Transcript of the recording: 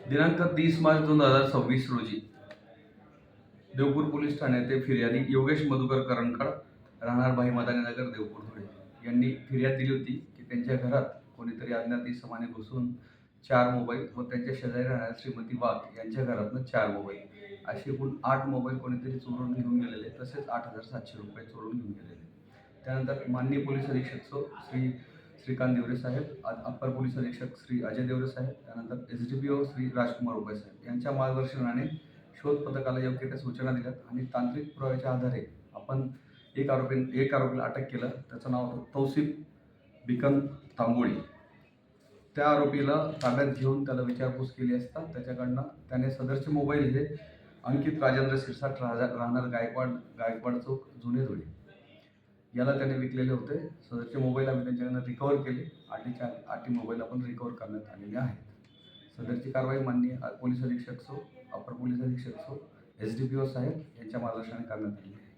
दिनांक 30 मार्च 2026 रोजी देवपूर पोलीस ठाण्याचे फिर्यादी योगेश मधुकर करंडक राहणार भाई मदानी नगर देवपूर धुळे यांनी फिर्याद दिली होती की त्यांच्या घरात कोणीतरी अज्ञात इसमाने घुसून 4 मोबाईल व त्यांच्या शेजारी राहणाऱ्या श्रीमती वाघ यांच्या घरातून 4 मोबाईल असे एकूण 8 मोबाईल कोणीतरी चोरून घेऊन गेलेले, तसेच 8,700 रुपये चोरून घेऊन गेलेले. त्यानंतर माननीय पोलीस अधीक्षक श्री श्रीकांत देवरे साहेब, अप्पर पोलीस अधीक्षक श्री अजय देवरे साहेब, त्यानंतर SDPO श्री राजकुमार उपाय साहेब यांच्या मार्गदर्शनाने शोध पथकाला योग्य त्या सूचना दिल्यात आणि तांत्रिक पुराव्याच्या आधारे आपण एक आरोपीला अटक केलं. त्याचं नाव होतं तौसिफ बिकन तांबोळी. त्या आरोपीला ताब्यात घेऊन त्याला विचारपूस केली असता त्याने सदरचे मोबाईल हे अंकित राजेंद्र सिरसाट राहणार गायकवाड चौक जुने धुळे याला त्याने विकलेले होते. सदरचे मोबाईल आम्ही त्यांच्याकडनं रिकवर केले. 8 मोबाईल आपण रिकवर करण्यात आलेले आहेत. सदरची कारवाई माननीय पोलीस अधीक्षक अप्पर पोलीस अधीक्षक SDPO साहेब यांच्या मार्गदर्शनाने करण्यात आली आहे.